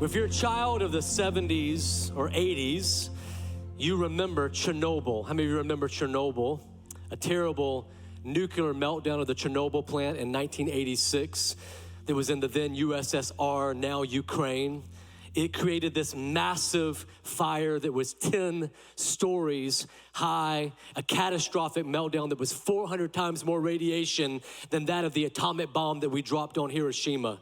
If you're a child of the 70s or 80s, you remember Chernobyl. How many of you remember Chernobyl? A terrible nuclear meltdown of the Chernobyl plant in 1986 that was in the then USSR, now Ukraine. It created this massive fire that was 10 stories high, a catastrophic meltdown that was 400 times more radiation than that of the atomic bomb that we dropped on Hiroshima.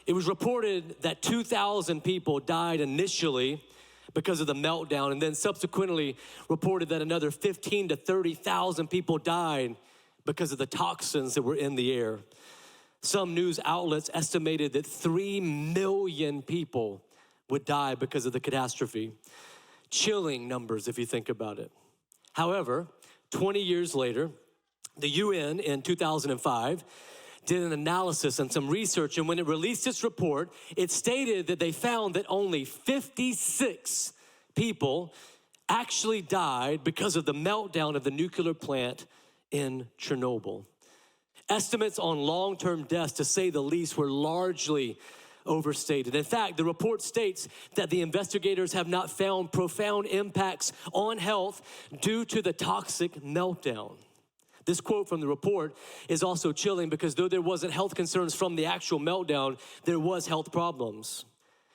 It was reported that 2,000 people died initially because of the meltdown, and then subsequently reported that another 15 to 30,000 people died because of the toxins that were in the air. Some news outlets estimated that 3 million people would die because of the catastrophe. Chilling numbers if you think about it. However, 20 years later, the UN in 2005 did an analysis and some research, and when it released its report, it stated that they found that only 56 people actually died because of the meltdown of the nuclear plant in Chernobyl. Estimates on long-term deaths, to say the least, were largely overstated. In fact, the report states that the investigators have not found profound impacts on health due to the toxic meltdown. This quote from the report is also chilling because though there wasn't health concerns from the actual meltdown, there was health problems.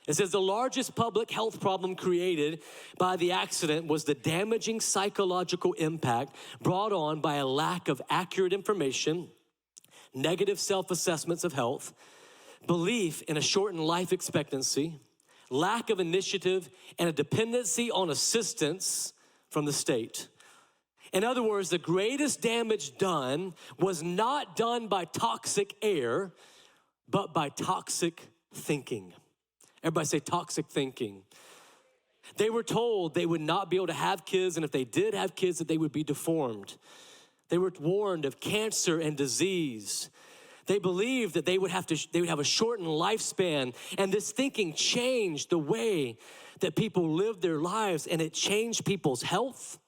It says the largest public health problem created by the accident was the damaging psychological impact brought on by a lack of accurate information, negative self-assessments of health, belief in a shortened life expectancy, lack of initiative, and a dependency on assistance from the state. In other words, the greatest damage done was not done by toxic air, but by toxic thinking. Everybody say toxic thinking. They were told they would not be able to have kids, and if they did have kids, that they would be deformed. They were warned of cancer and disease. They believed that they would have a shortened lifespan, and this thinking changed the way that people lived their lives, and it changed people's health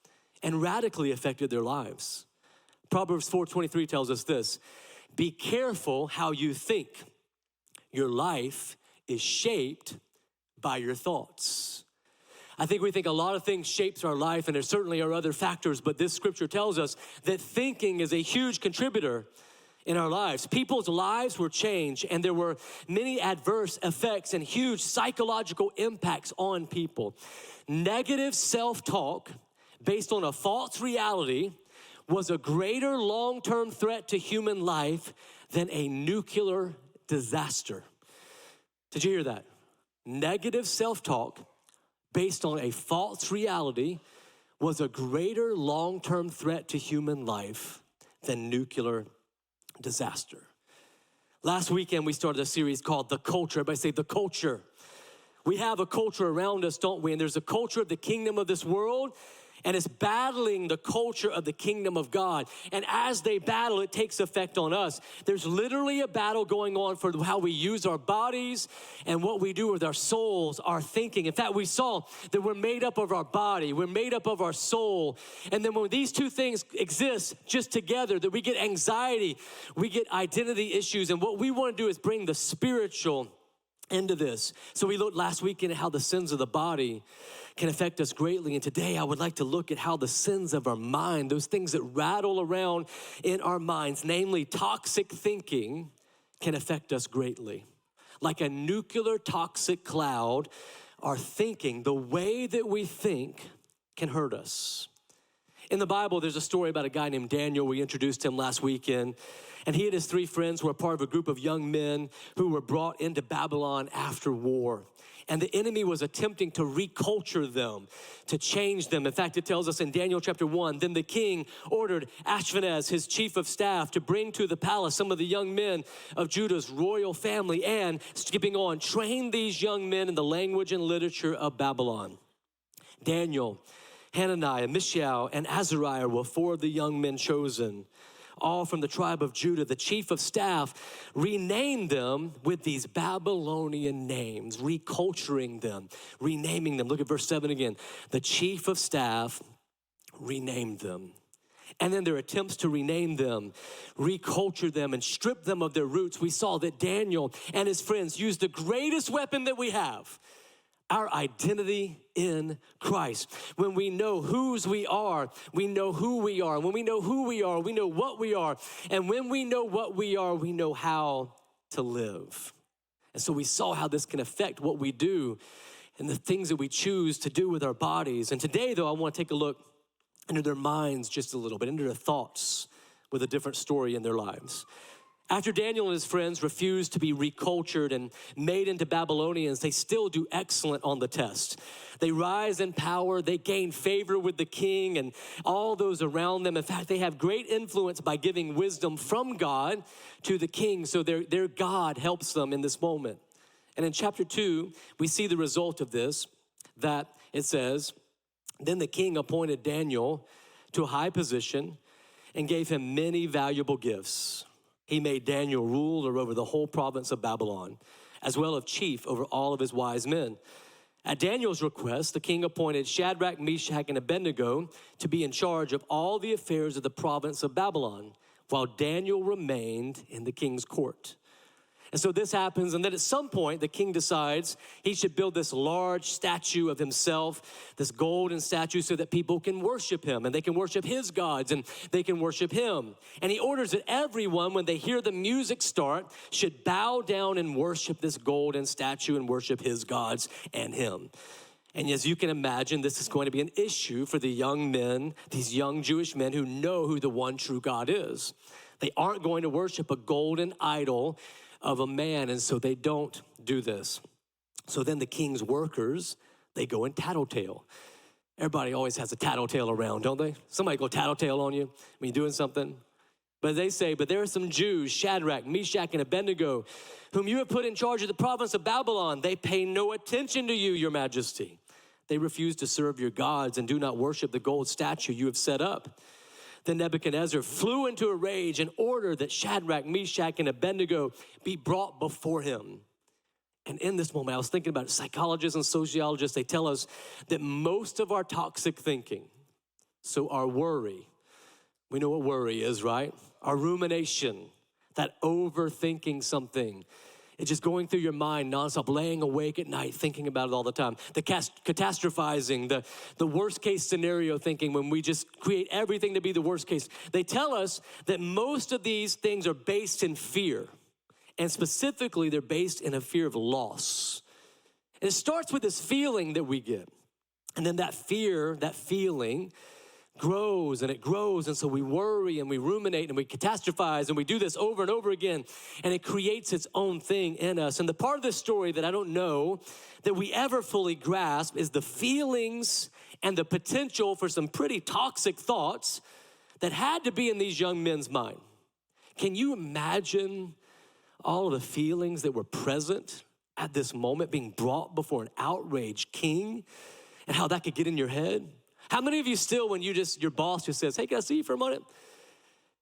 and radically affected their lives. Proverbs 4:23 tells us this: be careful how you think. Your life is shaped by your thoughts. I think we think a lot of things shapes our life, and there certainly are other factors, but this scripture tells us that thinking is a huge contributor in our lives. People's lives were changed, and there were many adverse effects and huge psychological impacts on people. Negative self-talk based on a false reality was a greater long-term threat to human life than a nuclear disaster. Did you hear that? Negative self-talk based on a false reality was a greater long-term threat to human life than nuclear disaster. Last weekend, we started a series called The Culture. Everybody say The Culture. We have a culture around us, don't we? And there's a culture of the kingdom of this world, and it's battling the culture of the kingdom of God. And as they battle, it takes effect on us. There's literally a battle going on for how we use our bodies and what we do with our souls, our thinking. In fact, we saw that we're made up of our body, we're made up of our soul. And then when these two things exist just together, that we get anxiety, we get identity issues. And what we want to do is bring the spiritual into this. So we looked last weekend at how the sins of the body can affect us greatly. And today I would like to look at how the sins of our mind, those things that rattle around in our minds, namely toxic thinking, can affect us greatly. Like a nuclear toxic cloud, our thinking, the way that we think, can hurt us. In the Bible, there's a story about a guy named Daniel. We introduced him last weekend. And he and his 3 friends were a part of a group of young men who were brought into Babylon after war. And the enemy was attempting to reculture them, to change them. In fact, it tells us in Daniel chapter 1, then the king ordered Ashpenaz, his chief of staff, to bring to the palace some of the young men of Judah's royal family and, skipping on, train these young men in the language and literature of Babylon. Daniel, Hananiah, Mishael, and Azariah were 4 of the young men chosen, all from the tribe of Judah. The chief of staff renamed them with these Babylonian names, reculturing them, renaming them. Look at verse 7 again. The chief of staff renamed them. And then their attempts to rename them, reculture them, and strip them of their roots, we saw that Daniel and his friends used the greatest weapon that we have, our identity in Christ. When we know whose we are, we know who we are. When we know who we are, we know what we are. And when we know what we are, we know how to live. And so we saw how this can affect what we do and the things that we choose to do with our bodies. And today, though, I want to take a look into their minds just a little bit, into their thoughts with a different story in their lives. After Daniel and his friends refused to be recultured and made into Babylonians, they still do excellent on the test. They rise in power, they gain favor with the king and all those around them. In fact, they have great influence by giving wisdom from God to the king, so their God helps them in this moment. And in chapter 2, we see the result of this, that it says, then the king appointed Daniel to a high position and gave him many valuable gifts. He made Daniel ruler over the whole province of Babylon, as well as chief over all of his wise men. At Daniel's request, the king appointed Shadrach, Meshach, and Abednego to be in charge of all the affairs of the province of Babylon, while Daniel remained in the king's court. And so this happens, and then at some point, the king decides he should build this large statue of himself, this golden statue, so that people can worship him, and they can worship his gods, and they can worship him. And he orders that everyone, when they hear the music start, should bow down and worship this golden statue and worship his gods and him. And as you can imagine, this is going to be an issue for the young men, these young Jewish men who know who the one true God is. They aren't going to worship a golden idol of a man, and so they don't do this. So then the king's workers, they go and tattletale. Everybody always has a tattletale around, don't they? Somebody go tattletale on you when you're doing something. But they say, but there are some Jews, Shadrach, Meshach, and Abednego, whom you have put in charge of the province of Babylon. They pay no attention to you, your majesty. They refuse to serve your gods and do not worship the gold statue you have set up. Then Nebuchadnezzar flew into a rage and ordered that Shadrach, Meshach, and Abednego be brought before him. And in this moment, I was thinking about it. Psychologists and sociologists, they tell us that most of our toxic thinking, so our worry, we know what worry is, right? Our rumination, that overthinking something, it's just going through your mind nonstop, laying awake at night, thinking about it all the time. The catastrophizing, the worst case scenario thinking, when we just create everything to be the worst case. They tell us that most of these things are based in fear. And specifically, they're based in a fear of loss. And it starts with this feeling that we get. And then that fear, that feeling, grows and it grows, and so we worry and we ruminate and we catastrophize and we do this over and over again, and it creates its own thing in us. And the part of this story that I don't know that we ever fully grasp is the feelings and the potential for some pretty toxic thoughts that had to be in these young men's mind. Can you imagine all of the feelings that were present at this moment, being brought before an outraged king, and how that could get in your head? How many of you still, when your boss just says, hey, can I see you for a minute?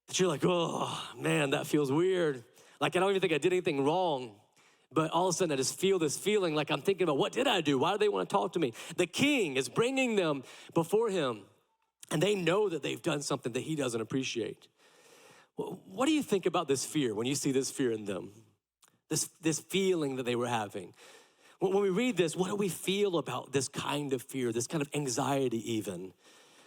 That you're like, oh, man, that feels weird. Like, I don't even think I did anything wrong. But all of a sudden, I just feel this feeling like I'm thinking about, what did I do? Why do they want to talk to me? The king is bringing them before him, and they know that they've done something that he doesn't appreciate. Well, what do you think about this fear when you see this fear in them? This feeling that they were having? When we read this, what do we feel about this kind of fear, this kind of anxiety even?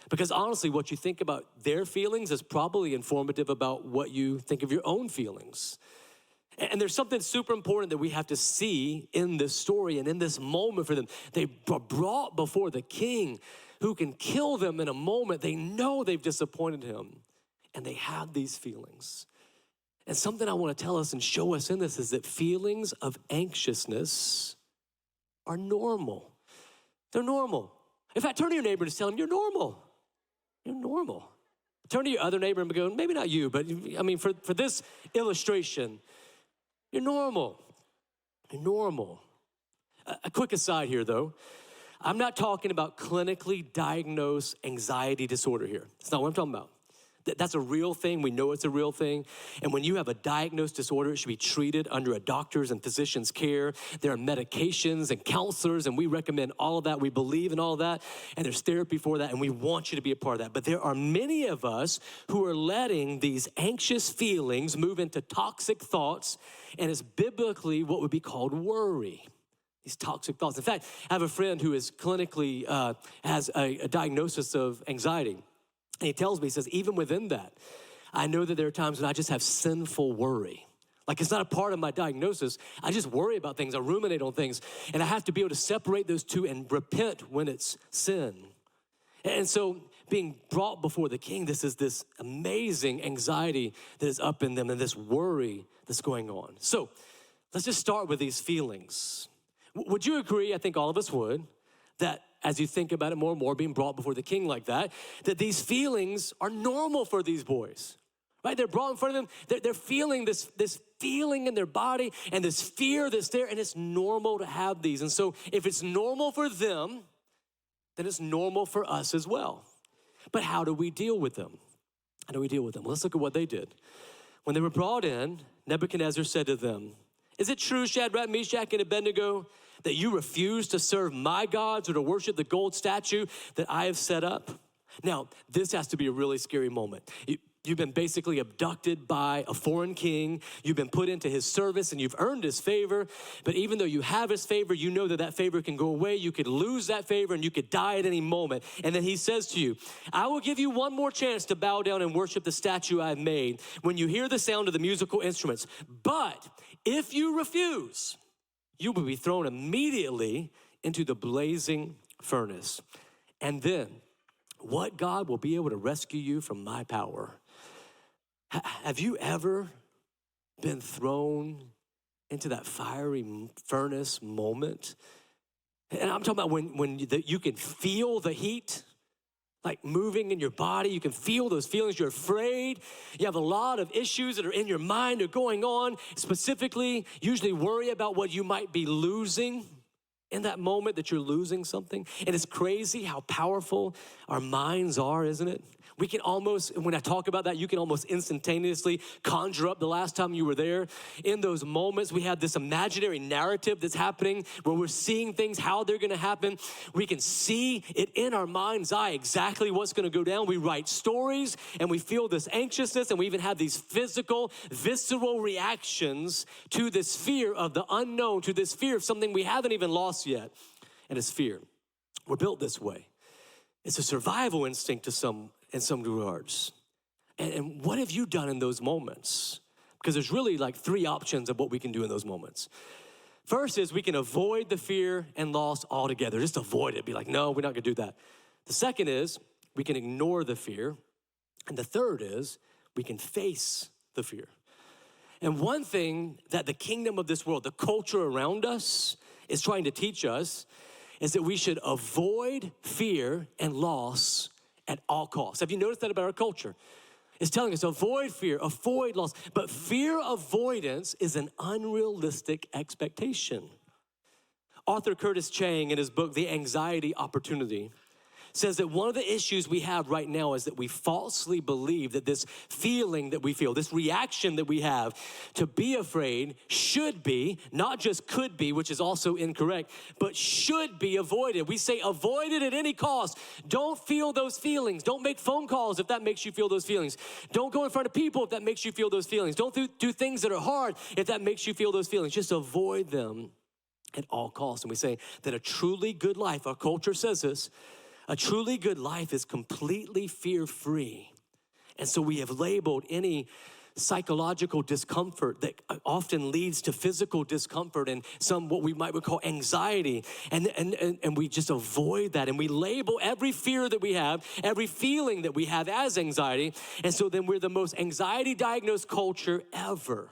Because honestly, what you think about their feelings is probably informative about what you think of your own feelings. And there's something super important that we have to see in this story and in this moment for them. They are brought before the king who can kill them in a moment. They know they've disappointed him, and they have these feelings. And something I want to tell us and show us in this is that feelings of anxiousness are normal. They're normal. In fact, turn to your neighbor and just tell him, you're normal. You're normal. Turn to your other neighbor and go, maybe not you, but I mean, for this illustration, you're normal. You're normal. A quick aside here, though. I'm not talking about clinically diagnosed anxiety disorder here. That's not what I'm talking about. That's a real thing. We know it's a real thing. And when you have a diagnosed disorder, it should be treated under a doctor's and physician's care. There are medications and counselors, and we recommend all of that. We believe in all of that, and there's therapy for that, and we want you to be a part of that. But there are many of us who are letting these anxious feelings move into toxic thoughts, and it's biblically what would be called worry. These toxic thoughts. In fact, I have a friend who is clinically has a diagnosis of anxiety. And he tells me, he says, even within that, I know that there are times when I just have sinful worry. Like it's not a part of my diagnosis. I just worry about things. I ruminate on things. And I have to be able to separate those two and repent when it's sin. And so being brought before the king, this is this amazing anxiety that is up in them and this worry that's going on. So let's just start with these feelings. Would you agree, I think all of us would, that as you think about it more and more, being brought before the king like that these feelings are normal for these boys, right? They're brought in front of them. They're feeling this feeling in their body and this fear that's there, and it's normal to have these. And so if it's normal for them, then it's normal for us as well. But how do we deal with them? How do we deal with them? Well, let's look at what they did. When they were brought in, Nebuchadnezzar said to them, "Is it true, Shadrach, Meshach, and Abednego, that you refuse to serve my gods or to worship the gold statue that I have set up?" Now, this has to be a really scary moment. You've been basically abducted by a foreign king. You've been put into his service and you've earned his favor. But even though you have his favor, you know that that favor can go away. You could lose that favor and you could die at any moment. And then he says to you, "I will give you one more chance to bow down and worship the statue I've made when you hear the sound of the musical instruments. But if you refuse, you will be thrown immediately into the blazing furnace. And then what God will be able to rescue you from my power?" Have you ever been thrown into that fiery furnace moment? And I'm talking about when you can feel the heat like moving in your body. You can feel those feelings. You're afraid. You have a lot of issues that are in your mind or going on. Specifically, usually worry about what you might be losing in that moment, that you're losing something. And it's crazy how powerful our minds are, isn't it? We can almost, when I talk about that, you can almost instantaneously conjure up the last time you were there. In those moments, we have this imaginary narrative that's happening where we're seeing things, how they're gonna happen. We can see it in our mind's eye exactly what's gonna go down. We write stories and we feel this anxiousness, and we even have these physical, visceral reactions to this fear of the unknown, to this fear of something we haven't even lost yet, and it's fear. We're built this way. It's a survival instinct in some regards. And what have you done in those moments? Because there's really like three options of what we can do in those moments. First is we can avoid the fear and loss altogether. Just avoid it. Be like, no, we're not gonna do that. The second is we can ignore the fear. And the third is we can face the fear. And one thing that the kingdom of this world, the culture around us, is trying to teach us is that we should avoid fear and loss at all costs. Have you noticed that about our culture? It's telling us avoid fear, avoid loss. But fear avoidance is an unrealistic expectation. Author Curtis Chang, in his book, The Anxiety Opportunity, says that one of the issues we have right now is that we falsely believe that this feeling that we feel, this reaction that we have to be afraid should be, not just could be, which is also incorrect, but should be avoided. We say avoid it at any cost. Don't feel those feelings. Don't make phone calls if that makes you feel those feelings. Don't go in front of people if that makes you feel those feelings. Don't do things that are hard if that makes you feel those feelings. Just avoid them at all costs. And we say that a truly good life, our culture says this, a truly good life is completely fear-free. And so we have labeled any psychological discomfort that often leads to physical discomfort and some what we might call anxiety. And we just avoid that. And we label every fear that we have, every feeling that we have as anxiety. And so then we're the most anxiety-diagnosed culture ever.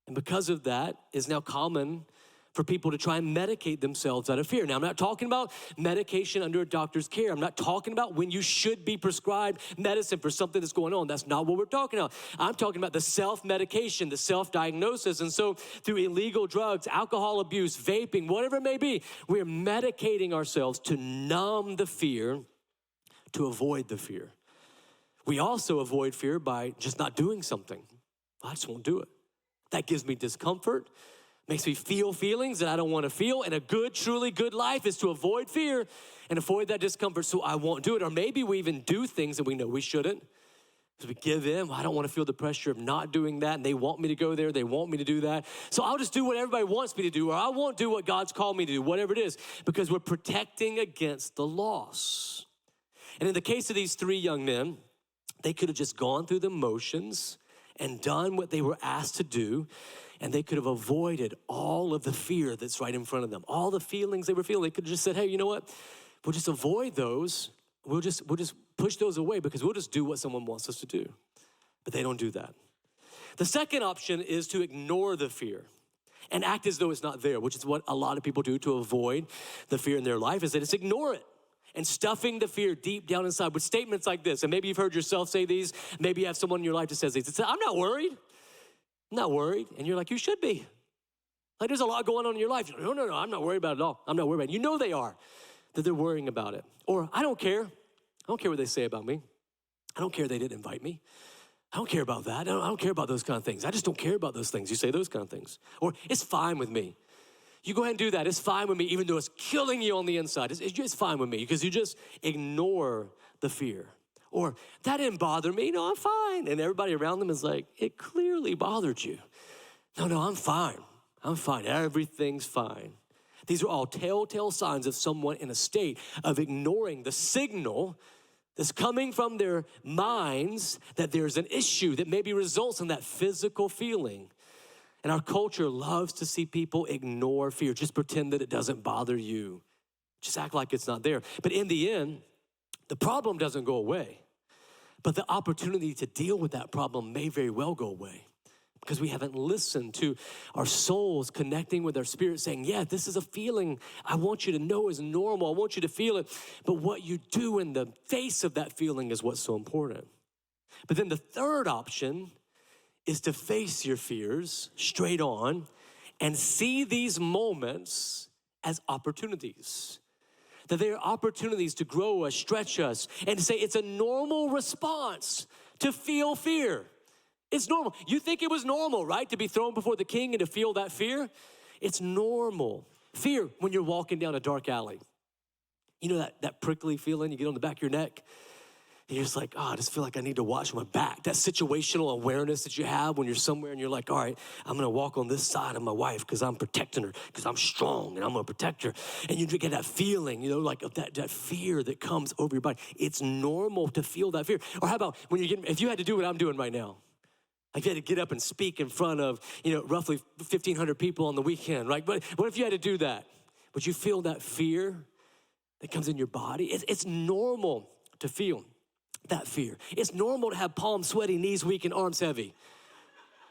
And because of that, it's now common for people to try and medicate themselves out of fear. Now, I'm not talking about medication under a doctor's care. I'm not talking about when you should be prescribed medicine for something that's going on. That's not what we're talking about. I'm talking about the self-medication, the self-diagnosis. And so through illegal drugs, alcohol abuse, vaping, whatever it may be, we're medicating ourselves to numb the fear, to avoid the fear. We also avoid fear by just not doing something. I just won't do it. That gives me discomfort, makes me feel feelings that I don't want to feel. And a good, truly good life is to avoid fear and avoid that discomfort so I won't do it. Or maybe we even do things that we know we shouldn't. Because we give in. Well, I don't want to feel the pressure of not doing that. And they want me to go there. They want me to do that. So I'll just do what everybody wants me to do. Or I won't do what God's called me to do, whatever it is. Because we're protecting against the loss. And in the case of these three young men, they could have just gone through the motions and done what they were asked to do, and they could have avoided all of the fear that's right in front of them, all the feelings they were feeling. They could have just said, hey, you know what? We'll just avoid those. We'll just push those away because we'll just do what someone wants us to do. But they don't do that. The second option is to ignore the fear and act as though it's not there, which is what a lot of people do to avoid the fear in their life, is they just ignore it. And stuffing the fear deep down inside with statements like this. And maybe you've heard yourself say these. Maybe you have someone in your life that says these. It says, I'm not worried. I'm not worried. And you're like, you should be. Like there's a lot going on in your life. No, I'm not worried about it at all. I'm not worried about it. You know they are, that they're worrying about it. Or I don't care. I don't care what they say about me. I don't care they didn't invite me. I don't care about that. I don't care about those kind of things. I just don't care about those things. You say those kind of things. Or it's fine with me. You go ahead and do that. It's fine with me, even though it's killing you on the inside. It's fine with me because you just ignore the fear. Or that didn't bother me. No, I'm fine. And everybody around them is like, it clearly bothered you. No, I'm fine. I'm fine. Everything's fine. These are all telltale signs of someone in a state of ignoring the signal that's coming from their minds that there's an issue that maybe results in that physical feeling. And our culture loves to see people ignore fear. Just pretend that it doesn't bother you. Just act like it's not there. But in the end, the problem doesn't go away. But the opportunity to deal with that problem may very well go away because we haven't listened to our souls connecting with our spirit saying, yeah, this is a feeling I want you to know is normal. I want you to feel it. But what you do in the face of that feeling is what's so important. But then the third option is to face your fears straight on and see these moments as opportunities. That they are opportunities to grow us, stretch us, and to say it's a normal response to feel fear. It's normal. You think it was normal, right? To be thrown before the king and to feel that fear? It's normal. Fear when you're walking down a dark alley. You know that prickly feeling you get on the back of your neck? And you're just like, I just feel like I need to watch my back. That situational awareness that you have when you're somewhere and you're like, all right, I'm gonna walk on this side of my wife because I'm protecting her, because I'm strong and I'm gonna protect her. And you get that feeling, like of that fear that comes over your body. It's normal to feel that fear. Or how about when if you had to do what I'm doing right now, like you had to get up and speak in front of, roughly 1,500 people on the weekend, right? But what if you had to do that? Would you feel that fear that comes in your body? It's normal to feel that fear. It's normal to have palms sweaty, knees weak, and arms heavy.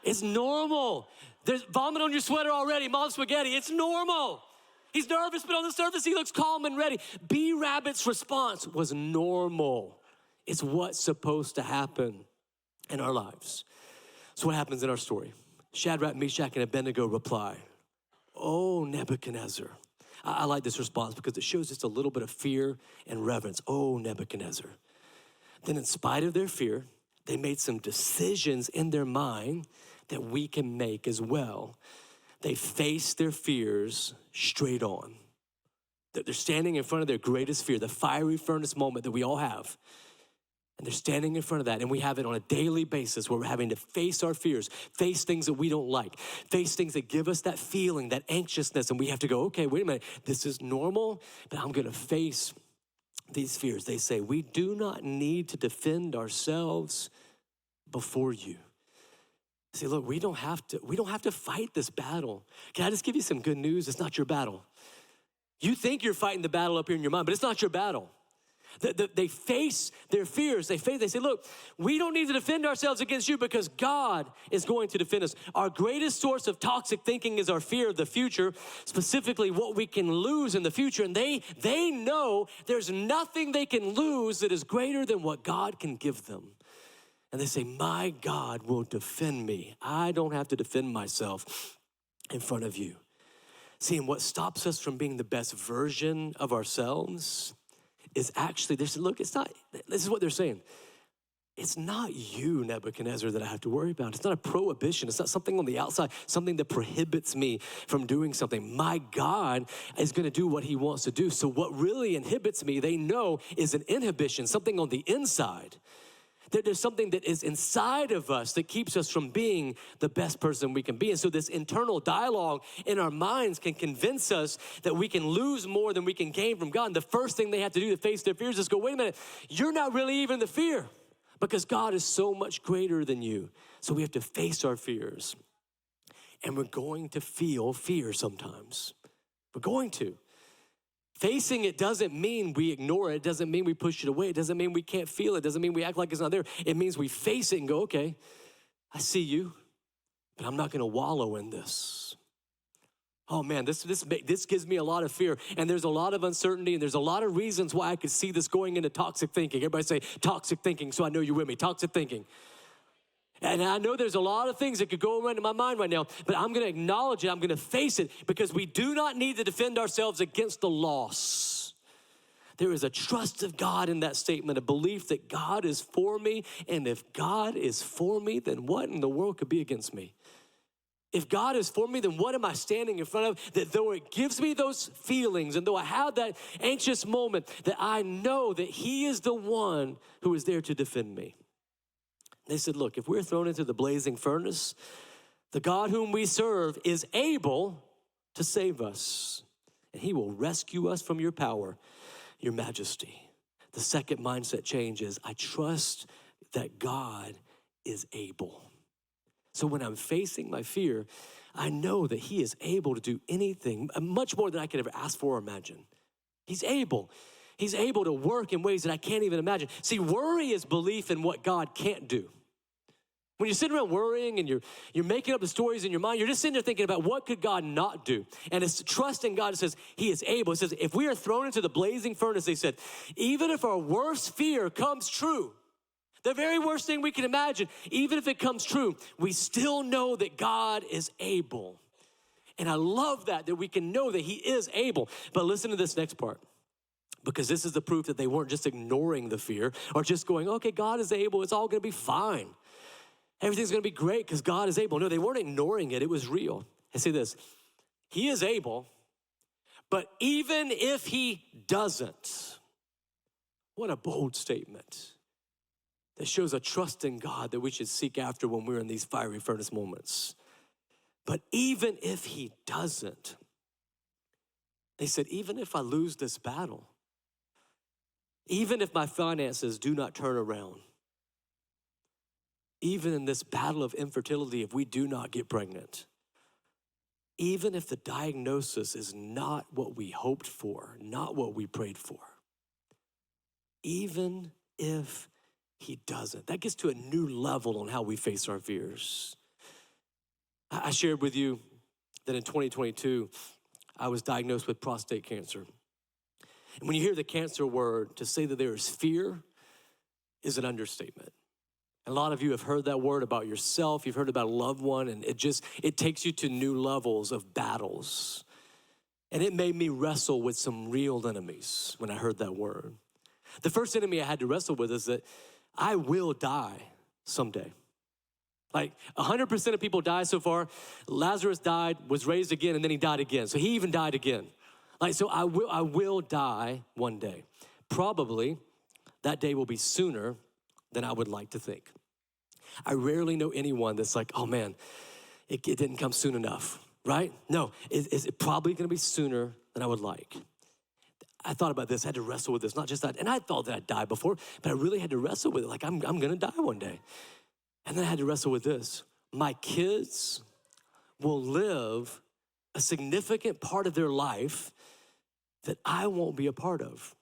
It's normal. There's vomit on your sweater already, mom's spaghetti. It's normal. He's nervous, but on the surface, he looks calm and ready. B-Rabbit's response was normal. It's what's supposed to happen in our lives. So what happens in our story? Shadrach, Meshach, and Abednego reply, oh, Nebuchadnezzar. I like this response because it shows just a little bit of fear and reverence. Oh, Nebuchadnezzar. Then in spite of their fear, they made some decisions in their mind that we can make as well. They faced their fears straight on. They're standing in front of their greatest fear, the fiery furnace moment that we all have. And they're standing in front of that, and we have it on a daily basis where we're having to face our fears, face things that we don't like, face things that give us that feeling, that anxiousness, and we have to go, okay, wait a minute, this is normal, but I'm gonna face these fears. They say, we do not need to defend ourselves before you. See, look, we don't have to fight this battle. Can I just give you some good news? It's not your battle. You think you're fighting the battle up here in your mind, but it's not your battle. They face their fears. They say, look, we don't need to defend ourselves against you because God is going to defend us. Our greatest source of toxic thinking is our fear of the future, specifically what we can lose in the future. And they know there's nothing they can lose that is greater than what God can give them. And they say, my God will defend me. I don't have to defend myself in front of you. See, and what stops us from being the best version of ourselves is actually, look, it's not, this is what they're saying. it's not you, Nebuchadnezzar, that I have to worry about. It's not a prohibition. It's not something on the outside, something that prohibits me from doing something. My God is going to do what he wants to do. So what really inhibits me, they know, is an inhibition, something on the inside. There's something that is inside of us that keeps us from being the best person we can be. And so this internal dialogue in our minds can convince us that we can lose more than we can gain from God. And the first thing they have to do to face their fears is go, wait a minute, you're not really even the fear, because God is so much greater than you. So we have to face our fears. And we're going to feel fear sometimes. We're going to. Facing it doesn't mean we ignore it. It doesn't mean we push it away. It doesn't mean we can't feel it. It doesn't mean we act like it's not there. It means we face it and go, okay, I see you, but I'm not going to wallow in this. Oh man, this gives me a lot of fear, and there's a lot of uncertainty, and there's a lot of reasons why I could see this going into toxic thinking. Everybody say toxic thinking, so I know you're with me. Toxic thinking. And I know there's a lot of things that could go around in my mind right now, but I'm going to acknowledge it. I'm going to face it, because we do not need to defend ourselves against the loss. There is a trust of God in that statement, a belief that God is for me, and if God is for me, then what in the world could be against me? If God is for me, then what am I standing in front of? That though it gives me those feelings, and though I have that anxious moment, that I know that he is the one who is there to defend me. They said, look, if we're thrown into the blazing furnace, the God whom we serve is able to save us, and he will rescue us from your power, your majesty. The second mindset change is, I trust that God is able. So when I'm facing my fear, I know that he is able to do anything, much more than I could ever ask for or imagine. He's able. He's able to work in ways that I can't even imagine. See, worry is belief in what God can't do. When you're sitting around worrying and you're making up the stories in your mind, you're just sitting there thinking about what could God not do. And it's trust in God. It says he is able. It says if we are thrown into the blazing furnace, they said, even if our worst fear comes true, the very worst thing we can imagine, even if it comes true, we still know that God is able. And I love that we can know that he is able. But listen to this next part, because this is the proof that they weren't just ignoring the fear or just going, okay, God is able, it's all gonna be fine. Everything's gonna be great because God is able. No, they weren't ignoring it, it was real. I say this, he is able, but even if he doesn't, what a bold statement. That shows a trust in God that we should seek after when we're in these fiery furnace moments. But even if he doesn't, they said, even if I lose this battle, even if my finances do not turn around, even in this battle of infertility, if we do not get pregnant, even if the diagnosis is not what we hoped for, not what we prayed for, even if he doesn't. That gets to a new level on how we face our fears. I shared with you that in 2022, I was diagnosed with prostate cancer. And when you hear the cancer word, to say that there is fear is an understatement. A lot of you have heard that word about yourself. You've heard about a loved one, and it takes you to new levels of battles. And it made me wrestle with some real enemies when I heard that word. The first enemy I had to wrestle with is that I will die someday. Like 100% of people die so far. Lazarus died, was raised again, and then he died again. So he even died again. Like, so I will die one day. Probably that day will be sooner than I would like to think. I rarely know anyone that's like, oh man, it didn't come soon enough, right? No, it's probably gonna be sooner than I would like. I thought about this, I had to wrestle with this, not just that. And I thought that I'd die before, but I really had to wrestle with it. Like, I'm gonna die one day. And then I had to wrestle with this. My kids will live a significant part of their life that I won't be a part of.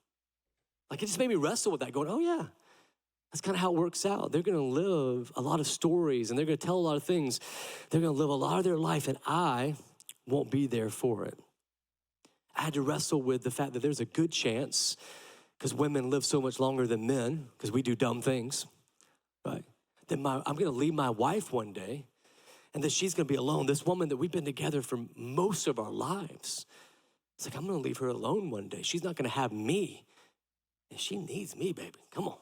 Like, it just made me wrestle with that, going, oh yeah, that's kind of how it works out. They're gonna live a lot of stories, and they're gonna tell a lot of things. They're gonna live a lot of their life, and I won't be there for it. I had to wrestle with the fact that there's a good chance, because women live so much longer than men, because we do dumb things, right? That I'm gonna leave my wife one day, and that she's gonna be alone. This woman that we've been together for most of our lives. It's like, I'm gonna leave her alone one day. She's not gonna have me. And she needs me, baby, come on.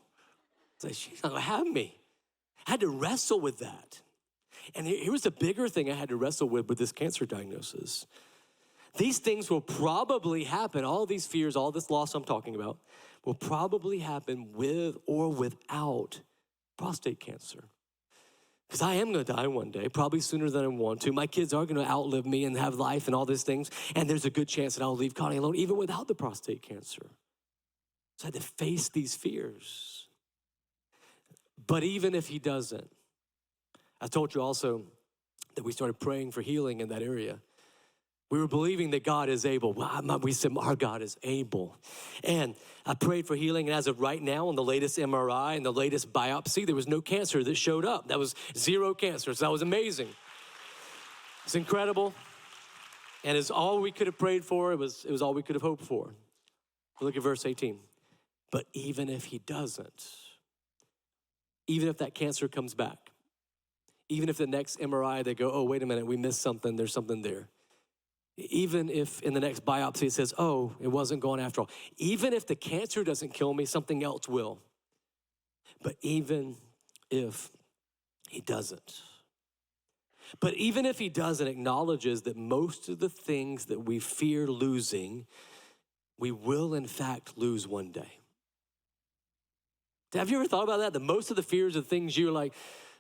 It's like, she's not gonna have me. I had to wrestle with that. And here was the bigger thing I had to wrestle with this cancer diagnosis. These things will probably happen, all these fears, all this loss I'm talking about, will probably happen with or without prostate cancer. Because I am gonna die one day, probably sooner than I want to. My kids are gonna outlive me and have life and all these things, and there's a good chance that I'll leave Connie alone, even without the prostate cancer. So I had to face these fears. But even if he doesn't, I told you also that we started praying for healing in that area. We were believing that God is able. We said, our God is able. And I prayed for healing, and as of right now, on the latest MRI and the latest biopsy, there was no cancer that showed up. That was 0 cancer, so that was amazing. It's incredible. And it's all we could have prayed for. It was all we could have hoped for. Look at verse 18. But even if he doesn't, even if that cancer comes back, even if the next MRI, they go, oh, wait a minute, we missed something, there's something there. Even if in the next biopsy it says, oh, it wasn't gone after all. Even if the cancer doesn't kill me, something else will. But even if he doesn't. But even if he doesn't, acknowledges that most of the things that we fear losing, we will in fact lose one day. Have you ever thought about that? That most of the fears of things you're like,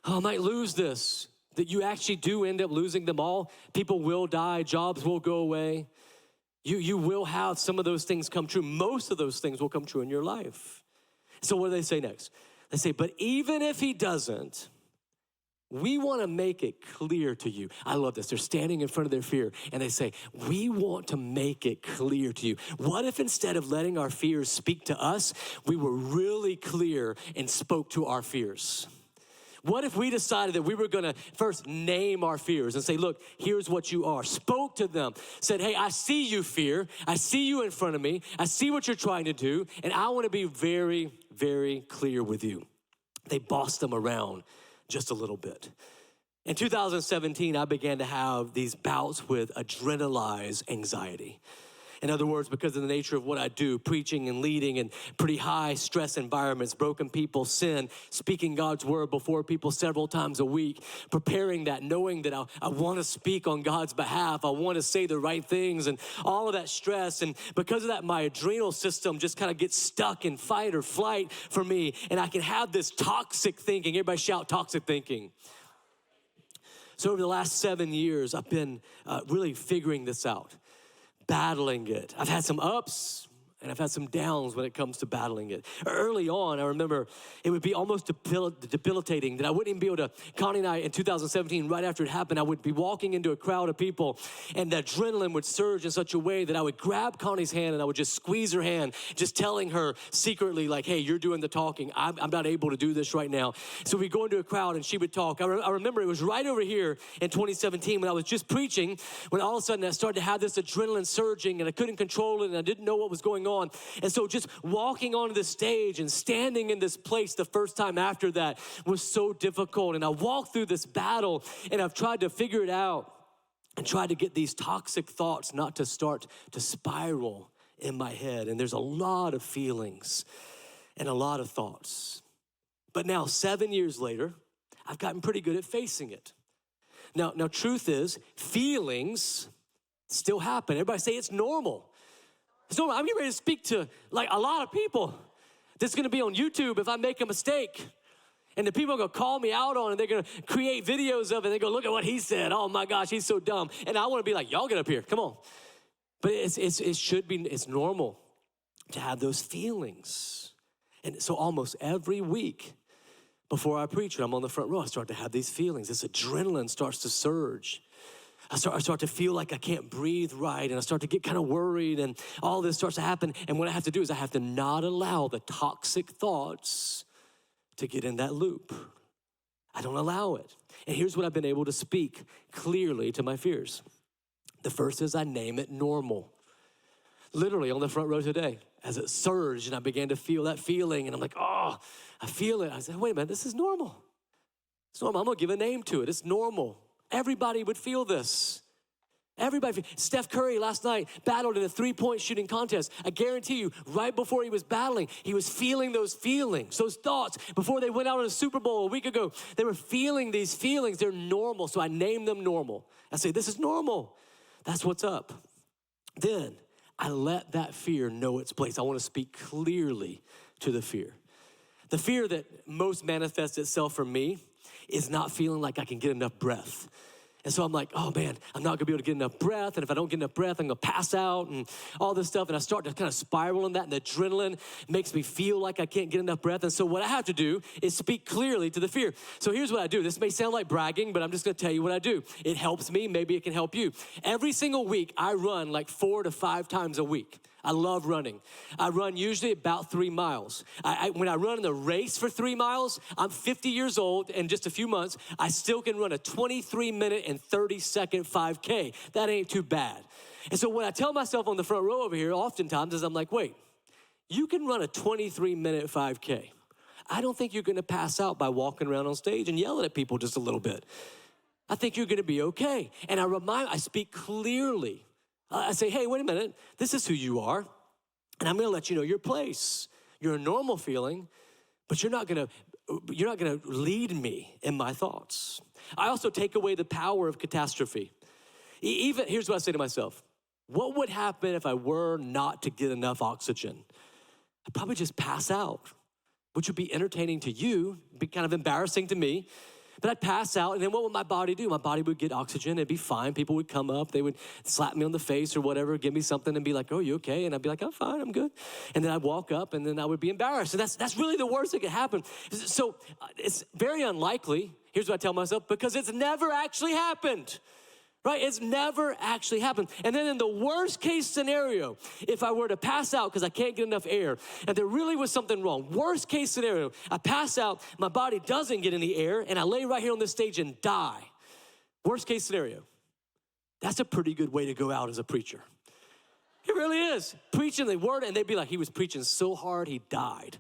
oh, I might lose this. That you actually do end up losing them all. People will die, jobs will go away. You will have some of those things come true. Most of those things will come true in your life. So what do they say next? They say, but even if he doesn't, we want to make it clear to you. I love this. They're standing in front of their fear and they say, we want to make it clear to you. What if instead of letting our fears speak to us, we were really clear and spoke to our fears? What if we decided that we were gonna first name our fears and say, look, here's what you are. Spoke to them, said, hey, I see you, fear. I see you in front of me. I see what you're trying to do, and I wanna be very, very clear with you. They bossed them around just a little bit. In 2017, I began to have these bouts with adrenalized anxiety. In other words, because of the nature of what I do, preaching and leading in pretty high stress environments, broken people, sin, speaking God's word before people several times a week, preparing that, knowing that I want to speak on God's behalf. I want to say the right things and all of that stress. And because of that, my adrenal system just kind of gets stuck in fight or flight for me. And I can have this toxic thinking. Everybody shout toxic thinking. So over the last 7 years, I've been really figuring this out. Battling it. I've had some ups and I've had some downs when it comes to battling it. Early on, I remember it would be almost debilitating that I wouldn't even be able to, Connie and I in 2017, right after it happened, I would be walking into a crowd of people and the adrenaline would surge in such a way that I would grab Connie's hand and I would just squeeze her hand, just telling her secretly like, hey, you're doing the talking. I'm not able to do this right now. So we'd go into a crowd and she would talk. I remember it was right over here in 2017 when I was just preaching, when all of a sudden I started to have this adrenaline surging and I couldn't control it and I didn't know what was going on. And so just walking onto the stage and standing in this place the first time after that was so difficult. And I walked through this battle and I've tried to figure it out and tried to get these toxic thoughts not to start to spiral in my head. And there's a lot of feelings and a lot of thoughts. But now 7 years later, I've gotten pretty good at facing it. Now, truth is, feelings still happen. Everybody say it's normal. It's normal. I'm getting ready to speak to like a lot of people. This is gonna be on YouTube if I make a mistake. And the people are gonna call me out on it. They're gonna create videos of it. They go, look at what he said. Oh my gosh, he's so dumb. And I wanna be like, y'all get up here, come on. But it's normal to have those feelings. And so almost every week before I preach, I'm on the front row, I start to have these feelings. This adrenaline starts to surge. I start to feel like I can't breathe right, and I start to get kind of worried, and all this starts to happen. And what I have to do is I have to not allow the toxic thoughts to get in that loop. I don't allow it. And here's what I've been able to speak clearly to my fears. The first is I name it normal. Literally on the front row today, as it surged and I began to feel that feeling, and I'm like, oh, I feel it. I said, wait a minute, this is normal. It's normal. I'm gonna give a name to it. It's normal. Everybody would feel this. Everybody, Steph Curry last night battled in a three-point shooting contest. I guarantee you, right before he was battling, he was feeling those feelings, those thoughts. Before they went out on a Super Bowl a week ago, they were feeling these feelings. They're normal, so I name them normal. I say, this is normal. That's what's up. Then I let that fear know its place. I want to speak clearly to the fear. The fear that most manifests itself for me is not feeling like I can get enough breath. And so I'm like, oh man, I'm not gonna be able to get enough breath. And if I don't get enough breath, I'm gonna pass out and all this stuff. And I start to kind of spiral in that. And the adrenaline makes me feel like I can't get enough breath. And so what I have to do is speak clearly to the fear. So here's what I do. This may sound like bragging, but I'm just gonna tell you what I do. It helps me, maybe it can help you. Every single week, I run like 4 to 5 times a week. I love running. I run usually about 3 miles. When I run in the race for 3 miles, I'm 50 years old, and just a few months, I still can run a 23-minute and 30-second 5K. That ain't too bad. And so what I tell myself on the front row over here oftentimes is I'm like, wait, you can run a 23-minute 5K. I don't think you're gonna pass out by walking around on stage and yelling at people just a little bit. I think you're gonna be okay. And I speak clearly. I say, hey, wait a minute, this is who you are, and I'm gonna let you know your place. You're a normal feeling, but you're not gonna lead me in my thoughts. I also take away the power of catastrophe. Even, here's what I say to myself. What would happen if I were not to get enough oxygen? I'd probably just pass out, which would be entertaining to you, be kind of embarrassing to me. But I'd pass out, and then what would my body do? My body would get oxygen, it'd be fine. People would come up, they would slap me on the face or whatever, give me something and be like, oh, you okay? And I'd be like, I'm fine, I'm good. And then I'd walk up, and then I would be embarrassed. And that's really the worst that could happen. So it's very unlikely, here's what I tell myself, because it's never actually happened. Right? It's never actually happened. And then in the worst case scenario, if I were to pass out because I can't get enough air, and there really was something wrong, worst case scenario, I pass out, my body doesn't get any air, and I lay right here on this stage and die. Worst case scenario. That's a pretty good way to go out as a preacher. It really is. Preaching the word, and they'd be like, he was preaching so hard, he died.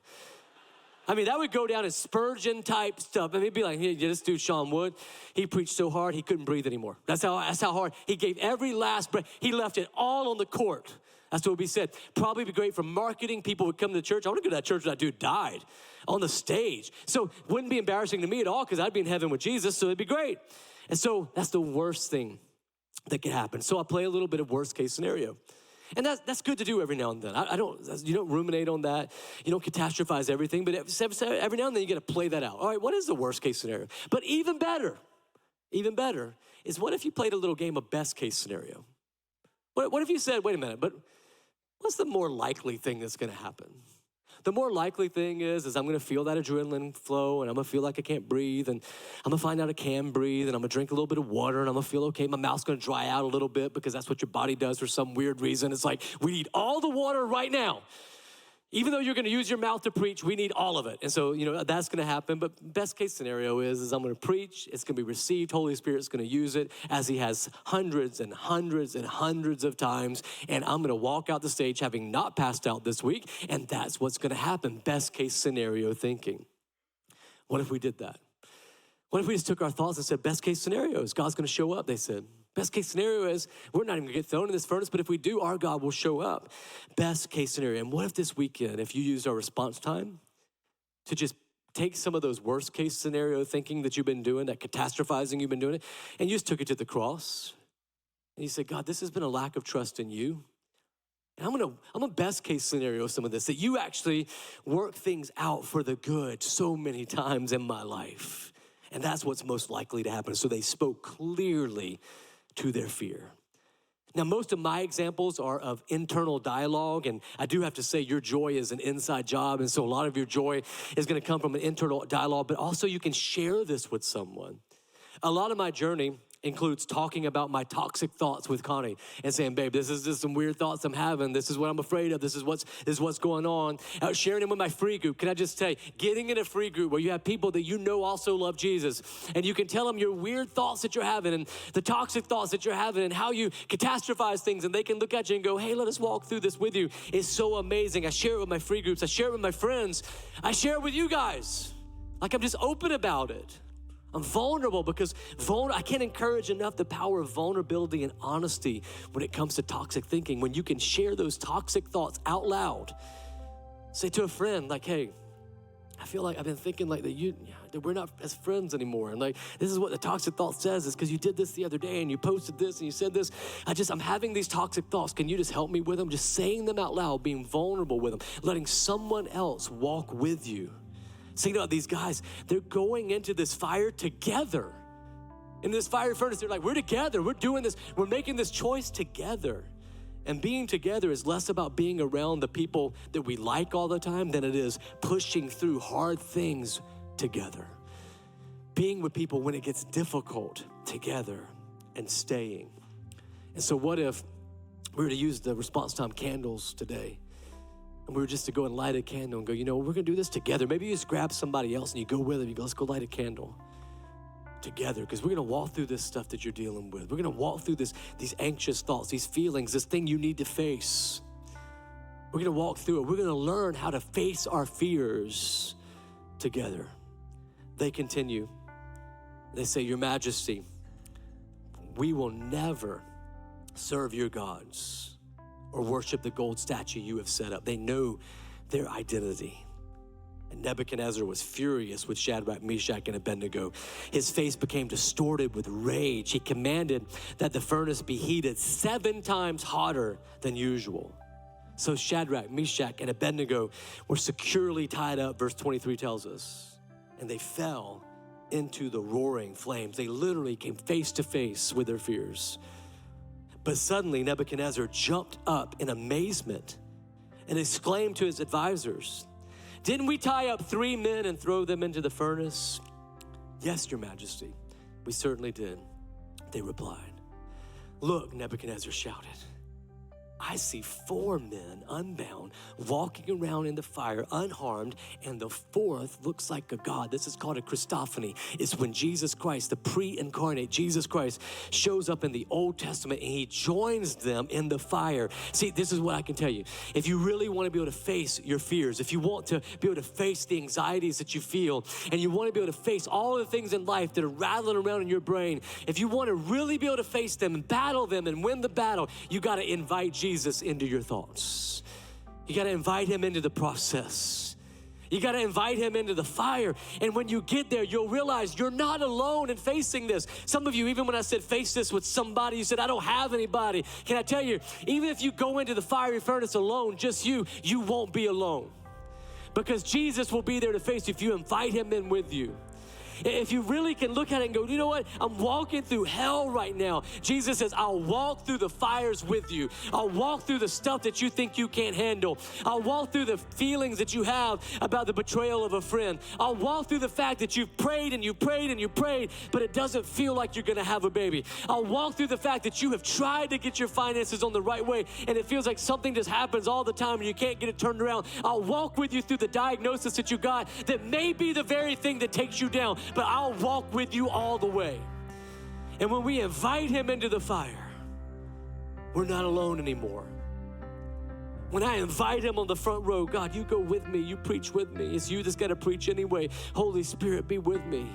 I mean, that would go down as Spurgeon type stuff. I mean, it'd be like, hey, this dude, Shawn Wood, he preached so hard, he couldn't breathe anymore. That's how hard. He gave every last breath. He left it all on the court. That's what would be said. Probably be great for marketing. People would come to the church. I want to go to that church where that dude died on the stage. So it wouldn't be embarrassing to me at all because I'd be in heaven with Jesus, so it'd be great. And so that's the worst thing that could happen. So I play a little bit of worst case scenario. And that's good to do every now and then. You don't ruminate on that. You don't catastrophize everything, but every now and then you got to play that out. All right, what is the worst case scenario? But even better is what if you played a little game of best case scenario? What if you said, wait a minute, but what's the more likely thing that's going to happen? The more likely thing is I'm gonna feel that adrenaline flow, and I'm gonna feel like I can't breathe, and I'm gonna find out I can breathe, and I'm gonna drink a little bit of water, and I'm gonna feel okay. My mouth's gonna dry out a little bit because that's what your body does for some weird reason. It's like, we need all the water right now. Even though you're gonna use your mouth to preach, we need all of it. And so, that's gonna happen. But best case scenario is I'm gonna preach, it's gonna be received, Holy Spirit's gonna use it as he has hundreds and hundreds and hundreds of times. And I'm gonna walk out the stage having not passed out this week. And that's what's gonna happen. Best case scenario thinking. What if we did that? What if we just took our thoughts and said, best case scenario is God's gonna show up, they said. Best case scenario is we're not even gonna get thrown in this furnace, but if we do, our God will show up. Best case scenario. And what if this weekend, if you used our response time to just take some of those worst case scenario thinking that you've been doing, that catastrophizing you've been doing, and you just took it to the cross, and you said, God, this has been a lack of trust in you. And I'm a best case scenario some of this, that you actually work things out for the good so many times in my life. And that's what's most likely to happen. So they spoke clearly to their fear. Now, most of my examples are of internal dialogue, and I do have to say your joy is an inside job, and so a lot of your joy is gonna come from an internal dialogue, but also you can share this with someone. A lot of my journey includes talking about my toxic thoughts with Connie and saying, babe, this is just some weird thoughts I'm having. This is what I'm afraid of. This is what's going on. Sharing them with my free group. Can I just tell you, getting in a free group where you have people that you know also love Jesus, and you can tell them your weird thoughts that you're having and the toxic thoughts that you're having and how you catastrophize things, and they can look at you and go, hey, let us walk through this with you, is so amazing. I share it with my free groups. I share it with my friends. I share it with you guys. Like, I'm just open about it. I'm vulnerable because I can't encourage enough the power of vulnerability and honesty when it comes to toxic thinking. When you can share those toxic thoughts out loud. Say to a friend, like, hey, I feel like I've been thinking like that we're not as friends anymore. And like, this is what the toxic thought says, is because you did this the other day and you posted this and you said this. I'm having these toxic thoughts. Can you just help me with them? Just saying them out loud, being vulnerable with them, letting someone else walk with you. Think about these guys. They're going into this fire together. In this fire furnace, they're like, we're together. We're doing this. We're making this choice together. And being together is less about being around the people that we like all the time than it is pushing through hard things together. Being with people when it gets difficult together and staying. And so what if we were to use the response time candles today? And we were just to go and light a candle and go, we're gonna do this together. Maybe you just grab somebody else and you go with them. You go, let's go light a candle together, because we're gonna walk through this stuff that you're dealing with. We're gonna walk through these anxious thoughts, these feelings, this thing you need to face. We're gonna walk through it. We're gonna learn how to face our fears together. They continue. They say, Your Majesty, we will never serve your gods or worship the gold statue you have set up. They know their identity. And Nebuchadnezzar was furious with Shadrach, Meshach, and Abednego. His face became distorted with rage. He commanded that the furnace be heated 7 times hotter than usual. So Shadrach, Meshach, and Abednego were securely tied up, verse 23 tells us, and they fell into the roaring flames. They literally came face to face with their fears. But suddenly Nebuchadnezzar jumped up in amazement and exclaimed to his advisors, Didn't we tie up 3 men and throw them into the furnace? Yes, Your Majesty, we certainly did, they replied. Look, Nebuchadnezzar shouted, I see 4 men unbound, walking around in the fire unharmed, and the 4th looks like a god. This is called a Christophany. It's when Jesus Christ, the pre-incarnate Jesus Christ, shows up in the Old Testament and he joins them in the fire. See, this is what I can tell you. If you really want to be able to face your fears, if you want to be able to face the anxieties that you feel, and you want to be able to face all the things in life that are rattling around in your brain, if you want to really be able to face them and battle them and win the battle, you got to invite Jesus into your thoughts. You got to invite him into the process. You got to invite him into the fire. And when you get there, you'll realize you're not alone in facing this. Some of you, even when I said face this with somebody, you said, I don't have anybody. Can I tell you, even if you go into the fiery furnace alone, just you won't be alone. Because Jesus will be there to face you if you invite him in with you. If you really can look at it and go, you know what? I'm walking through hell right now. Jesus says, I'll walk through the fires with you. I'll walk through the stuff that you think you can't handle. I'll walk through the feelings that you have about the betrayal of a friend. I'll walk through the fact that you've prayed and you prayed and you prayed, but it doesn't feel like you're gonna have a baby. I'll walk through the fact that you have tried to get your finances on the right way and it feels like something just happens all the time and you can't get it turned around. I'll walk with you through the diagnosis that you got that may be the very thing that takes you down, but I'll walk with you all the way. And when we invite him into the fire, we're not alone anymore. When I invite him on the front row, God, you go with me, you preach with me. It's you that's got to preach anyway. Holy Spirit, be with me.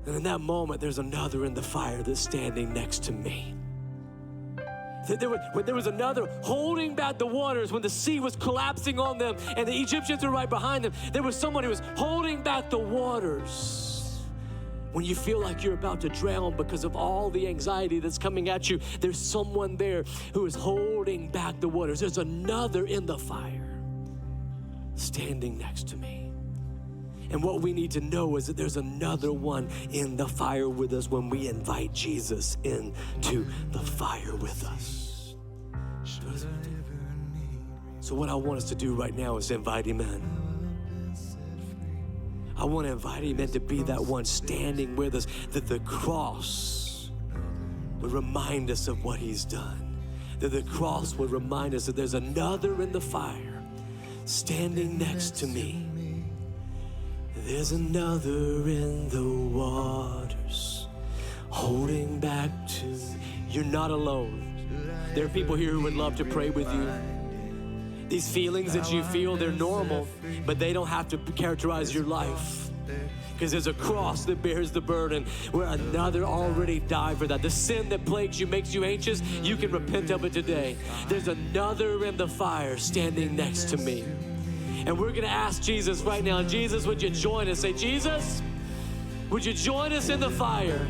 And in that moment, there's another in the fire that's standing next to me. There was another holding back the waters when the sea was collapsing on them and the Egyptians were right behind them. There was someone who was holding back the waters. When you feel like you're about to drown because of all the anxiety that's coming at you, there's someone there who is holding back the waters. There's another in the fire standing next to me. And what we need to know is that there's another one in the fire with us when we invite Jesus into the fire with us. So what I want us to do right now is invite him in. I want to invite him in to be that one standing with us, that the cross would remind us of what he's done. That the cross would remind us that there's another in the fire standing next to me. There's another in the waters, holding back to me. You're not alone. There are people here who would love to pray with you. These feelings that you feel, they're normal, but they don't have to characterize your life. Because there's a cross that bears the burden where another already died for that. The sin that plagues you, makes you anxious, you can repent of it today. There's another in the fire standing next to me. And we're gonna ask Jesus right now, Jesus, would you join us? Say, Jesus, would you join us in the fire?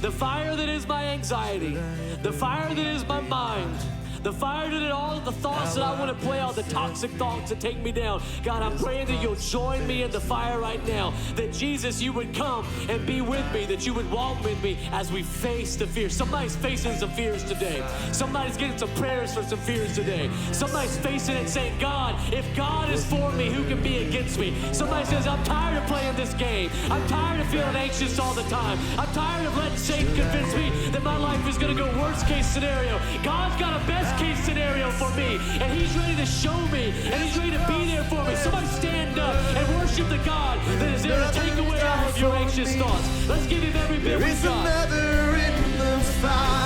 The fire that is my anxiety, the fire that is my mind, the fire that is all of the thoughts that I want to play out, the toxic thoughts that take me down. God, I'm praying that you'll join me in the fire right now. That Jesus, you would come and be with me, that you would walk with me as we face the fear. Somebody's facing some fears today. Somebody's getting some prayers for some fears today. Somebody's facing it saying, God, if God is for me, who can be against me? Somebody says, I'm tired of playing this game. I'm tired of feeling anxious all the time. I'm tired of letting Satan convince me that my life is going to go worst case scenario. God's got a best case scenario for me, and he's ready to show me, and he's ready to be there for me. Somebody stand up and worship the God that is there to take away all of your anxious thoughts. Let's give him every bit we got. There is another in the fire.